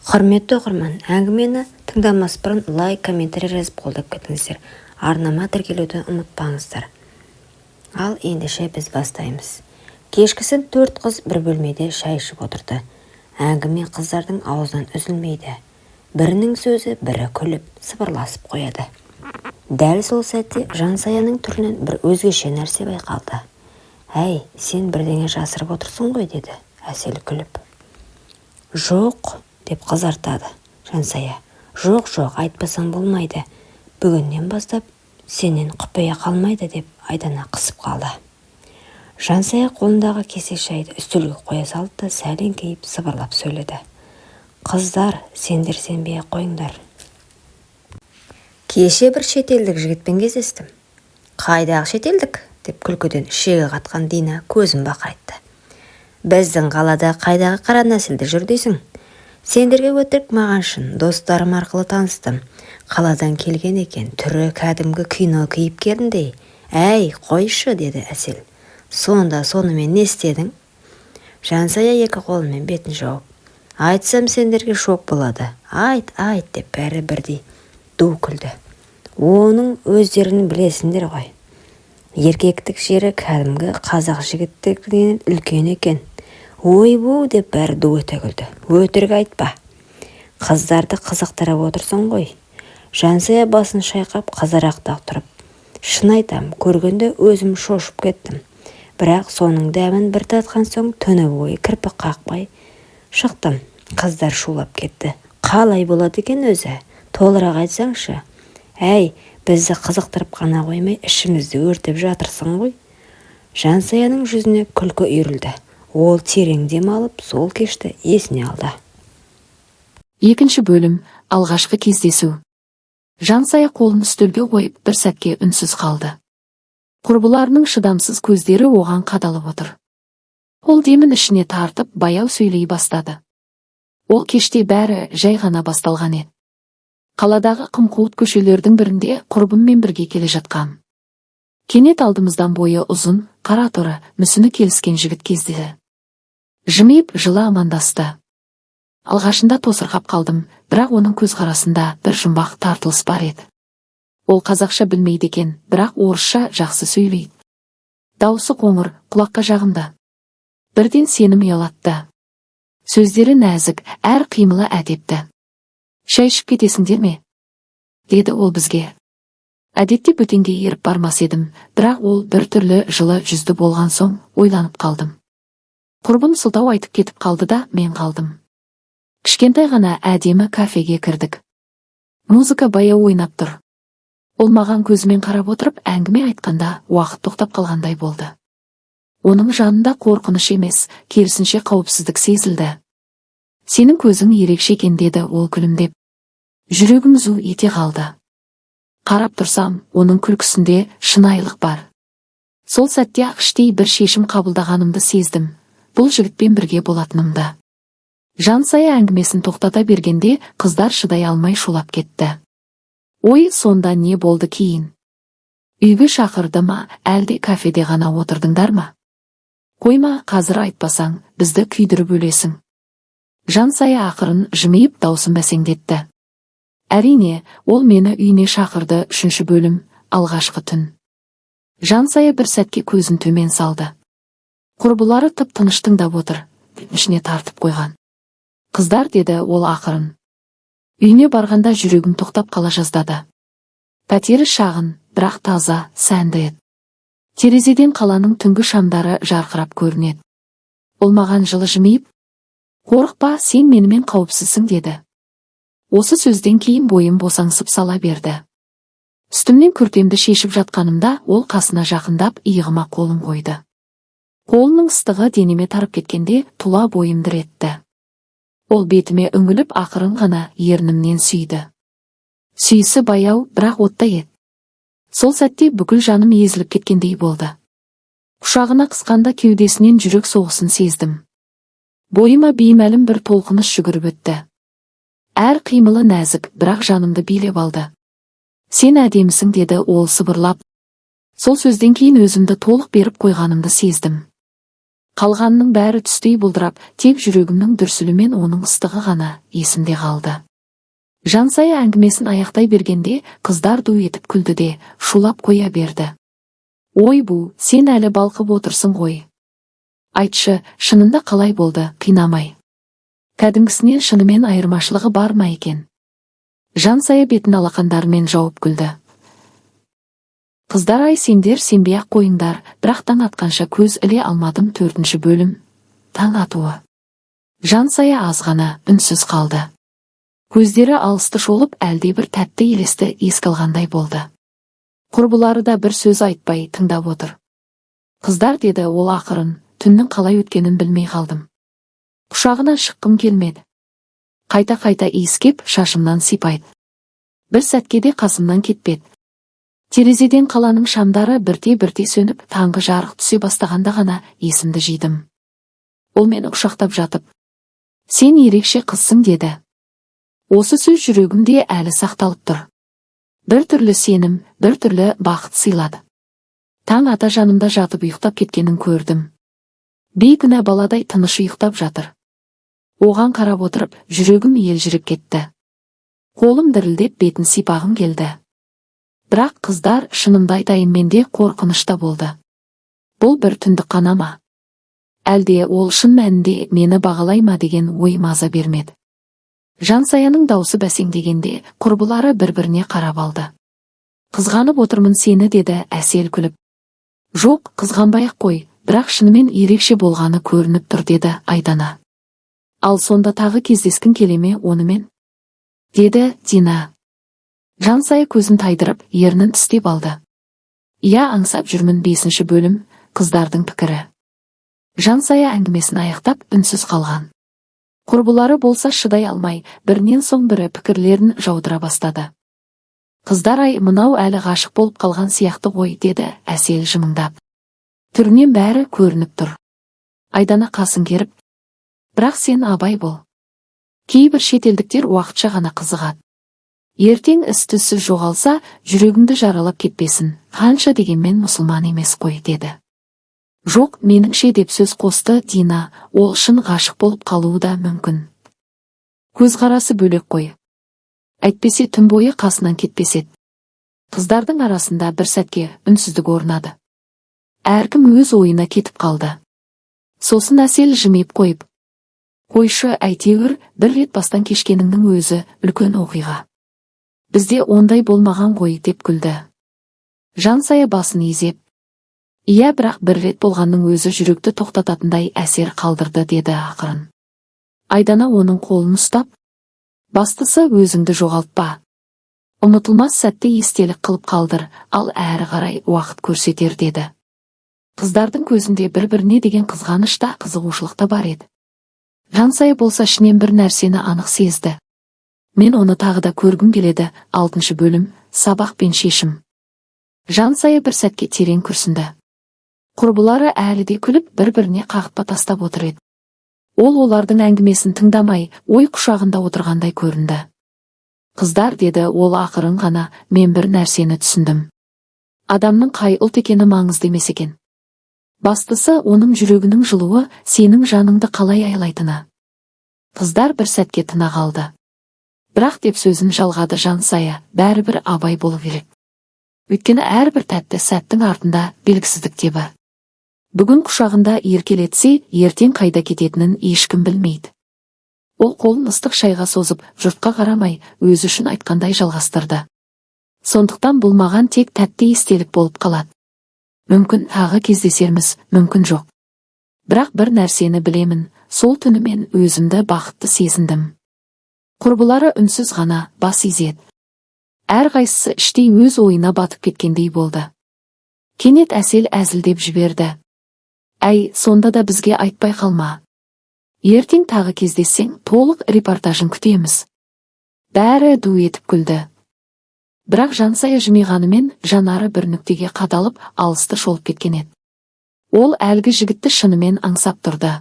Құрметті оқырман, әңгімені тыңдамас бұрын лайк, комментарий жазып қолдап кетіңіздер. Арнама тіркелуді ұмытпаңыздар. Ал ендеше біз бастаймыз. Кешкісін 4 қыз бір бөлмеде шай ішіп отырды. Әңгіме қыздардың аузынан үзілмейді. Бірінің сөзі бірі күліп, сыбырласып қояды. Дәл сол сәтте Жансаяның түрінен бір өзгеше нәрсе байқалды. «Әй, сен бірдеңе жасырып отырсың ғой», деді Әсел күліп. «Жоқ», деп қызартады Жансая. «Жоқ, айтпасаң болмайды. Бүгіннен бастап сенен құпия қалмайды», деп Айдана қысып қалды. Жансая қолындағы кесе шайды үстелге қоя салды да сәлен кейіп сыбырлап сөйледі. «Қыздар, сендер сенбей қойыңдар. Кеше бір шетелдік жігітпен кездестім». «Қайдағы шетелдік?» деп күлкіден ішегі қатқан Дина көзін бақырайтты. «Біздің қалада қайдағы қара нәсілді жүр дейсің? Сендерге өтірік, маған шын, достарым арқылы таныстым. Қаладан келген екен, түрі кәдімгі кино кейіпкеріндей». «Әй, қойшы», деді Әсел. «Сонда сонымен не істедің?» Жансая екі қолымен бетін жауып. «Айтсам сендерге шок болады. Айт, деп бәрі бірдей ду күлді. «Оның өздерін білесіңдер ғой. Еркектік жері кәдімгі қазақ жігіттігінен үлкен екен. Ойбу», деп бәрі ду ете күлді. «Өтірік айтпа. Қыздарды қызықтырып отырсың ғой». Жансая басын шайқап қызарақтап тұрып. «Шын айтам, көргенде өзім шошып кеттім. Бірақ соның дәмін бір татқан соң түні бойы кірпік қақпай шықтым». Қыздар шулап кетті. «Қалай болады екен өзі? Толырақ айтсаңшы». «Әй, бізді қызықтырып қана қоймай, ішімізді өртеп жатырсың ғой». Жансаяның жүзіне күлкі үйірілді. Ол терең дем алып, сол кешті есіне алды. Екінші бөлім. Алғашқы кездесу. Жансая қолын үстелге қойып бір сәтке үнсіз қалды. Құрбыларының шыдамсыз көздері оған қадалып отыр. Ол демін ішіне тартып, баяу сөйлей бастады. Ол кеште бәрі жай ғана басталған еді. Қаладағы қым-қуыт көшелердің бірінде құрбыммен бірге келе жатқан. Кенет алдымыздан бойы ұзын, қара торы, мүсіні келіскен жігіт кездесті. Жымиып, жылы амандасты. Алғашында тосырқап қалдым, бірақ оның көзқарасында бір жұмбақ тартылыс бар еді. Ол қазақша білмейді екен, бірақ орысша жақсы сөйлейді. Дауысы қоңыр, құлаққа жағымды. Бірден сенім ұялатты. Сөздері нәзік, әр қимылы әдепті. «Шай ішіп кетесіңдер ме?» деді ол бізге. Әдетте бөтенге еріп бармас едім, бірақ ол бір түрлі жылы жүзді болған соң ойланып қалдым. Құрбым сылтау айтып кетіп қалды да мен қалдым. Кішкентай ғана әдемі кафеге кірдік. Музыка баяу ойнап тұр. Ол маған көзімен қарап отырып әңгіме айтқанда уақыт тоқтап қалғандай болды. Оның жанында қорқыныш емес, керісінше қауіпсіздік сезілді. «Сенің көзің ерекше екен», деді ол күлімдеп. Жүрегім зу ете қалды. Қарап тұрсам, оның күлкісінде шынайылық бар. Сол сәтте іштей бір шешім қабылдағанымды сездім. Бұл жігітпен бірге болатынымды. Жансая әңгімесін тоқтата бергенде қыздар шыдай алмай шулап кетті. «Ой, сонда не болды кейін? Үйге шақырды ма, әлде кафеде ғана отырдыңдар ма? Қойма, қазір айтпасаң, бізді күйдіріп өлесің». Жансая ақырын жымиып даусын бәсеңдетті. Әрине, ол мені үйіне шақырды. 3 бөлім. Алғашқы түн. Жансая бір сәтке көзін төмен салды. Құрбылары тып-тыныш тыңдап отыр, ішіне тартып қойған. «Қыздар», деді ол ақырын. Үйіне барғанда жүрегім тоқтап қала жаздады. Пәтері шағын, бірақ таза, сәнді еді. Терезеден қаланың түнгі шамдары жарқырап көрінеді. Ол маған жылы жымиып, «Қорықпа, сен менімен қауіпсізсің», деді. Осы сөзден кейін бойым босаңсып сала берді. Үстімнен күртемді шешіп жатқанымда ол қасына жақындап иығыма қолын қойды. Қолының ыстығы денеме тарып кеткенде тұла бойым дір етті. Ол бетіме үңіліп ақырын ғана ернімнен сүйді. Сүйісі баяу, бірақ оттай еді. Сол сәтте бүкіл жаным езіліп кеткендей болды. Құшағына қысқанда кеудесінен жүрек соғысын сездім. Бойыма беймәлім бір толқыныс жүгіріп өтті. Әр қимылы нәзік, бірақ жанымды билеп алды. «Сен әдемісің», деді ол сыбырлап. Сол сөзден кейін өзімді толық беріп қойғанымды сездім. Қалғанның бәрі түстей бұлдырап, тек жүрегімнің дүрсілі мен оның ыстығы ғана есімде қалды. Жансая әңгімесін аяқтай бергенде, қыздар ду етіп күлді де, шулап қоя берді. Ой бұ, сен әлі балқып отырсың ғой. Айтшы, шынында қалай болды, қинамай. Кәдімгісінен шынымен айырмашылығы бар ма екен? Жансая бетін алақандарымен жауып күлді. Қыздар, ай, сендер сенбей-ақ қойыңдар, бірақ таң атқанша көз іле алмадым. 4 бөлім. Таң атуы. Жансая аз ғана үнсіз қалды. Көздері алысты шолып, әлде бір тәтті елесті еске алғандай болды. Құрбылары да бір сөз айтпай тыңдап отыр. Қыздар, деді ол ақырын, түннің қалай өткенін білмей қалдым. Құшағынан шыққым келмеді. Қайта-қайта иіскеп, шашымнан сипайды. Бір сәтке де қасымнан кетпеді. Терезеден қаланың шамдары бірте-бірте сөніп, таңғы жарық түсе бастағанда ғана есімді жидым. Ол мені құшақтап жатып, сен ерекше қызсың, деді. Осы сөз жүрегімде әлі сақталып тұр. Бір түрлі сенім, бір түрлі бақыт сыйлады. Таң ата жанымда жатып ұйықтап кеткенін көрдім. Бейкүнә баладай тыныш ұйықтап жатыр. Оған қарап отырып, жүрегім елжіреп кетті. Қолым дірілдеп, бетін сипағым келді. Бірақ қыздар, шынымды айтайын, менде қорқынышта болды. Бұл бір түндік қана ма? Әлде ол шын мәнінде мені бағалай ма деген ой маза бермеді. Жансаяның даусы бәсеңдегенде, құрбылары бір-біріне қарап алды. Қызғанып отырмын сені, деді Әсел күліп. Жоқ, қызғанбай-ақ қой, бірақ шынымен ерекше болғаны көрініп тұр, деді Айдана. Ал сонда тағы кездескің келе ме онымен? Деді Дина. Жансая көзін тайдырып, ернін тістеп алды. Иә, аңсап жүрмін. 5 бөлім. Қыздардың пікірі. Жансая әңгімесін аяқтап үнсіз қалған. Құрбылары болса шыдай алмай, бірінен соң бірі пікірлерін жаудыра бастады. Қыздар, ай, мынау әлі ғашық болып қалған сияқты ғой, деді Әсел жымыңдап. Түрінен бәрі көрініп тұр. Айдана қасын керіп, бірақ сен абай бол. Кейбір шетелдіктер уақытша ғана қызығады. Ертең із-түзсіз жоғалса, жүрегіңді жаралап кетпесін, қанша дегенмен мұсылман емес қой, деді. Жоқ, меніңше, деп сөз қосты Дина, ол шын ғашық болып қалуы да мүмкін. Көзқарасы бөлек қой. Әйтпесе түн бойы қасынан кетпес еді. Қыздардың арасында бір сәтке үнсіздік орнады. Әркім өз ойына кетіп қалды. Сосын Әсел жымиып қойып, қойшы, әйтеуір, бір рет бастан кешкеніңнің өзі үлкен оқиға. Бізде ондай болмаған ғой, деп күлді. Жансая басын изеп, иә, бірақ бір рет болғанның өзі жүректі тоқтататындай әсер қалдырды, деді ақырын. Айдана оның қолын ұстап, бастысы өзіңді жоғалтпа. Ұмытылмас сәтте естелік қылып қалдыр, ал әрі қарай уақыт көрсетер, деді. Қыздардың көзінде бір-біріне деген қызғаныш та қызығушылық та бар еді. Жансая болса ішінен бір нәрсені анық сезді. Мен оны тағы да көргім келеді. 6 бөлім. Сабақ пен шешім. Жансая бір сәтке терең күрсінді. Құрбылары әлі де күліп, бір-біріне қағытпа тастап отыр еді. Ол олардың әңгімесін тыңдамай, ой құшағында отырғандай көрінді. Қыздар, деді ол ақырын ғана, мен бір нәрсені түсіндім. Адамның қай ұлт екені маңызды емес екен. Бастысы, оның жүрегінің жылуы, сенің жаныңды қалай айлайтыны. Қыздар бір сәтке тына қалды. Бірақ, деп сөзін жалғады Жансая, бәрібір абай болу керек. Өйткені әрбір тәтті сәттің артында белгісіздік те бар. Бүгін құшағында еркелетсе, ертең қайда кететінін ешкім білмейді. Ол қолын ыстық шайға созып, жұртқа қарамай, өзі үшін айтқандай жалғастырды. Сондықтан бұл маған тек тәтті естелік болып қалады. Мүмкін тағы кездесерміз, мүмкін жоқ. Бірақ бір нәрсені білемін, сол түні мен өзімді бақытты сезіндім. Құрбылары үнсіз ғана бас изеді. Әрқайсысы іштей өз ойына батып кеткендей болды. Кенет Әсел әзілдеп жіберді. Әй, сонда да бізге айтпай қалма. Ертең тағы кездессең, толық репортажын күтеміз. Бәрі ду етіп күлді. Бірақ Жансая жымиғанымен жанары бір нүктеге қадалып, алысты шолып кеткен еді. Ол әлгі жігітті шынымен аңсап тұрды.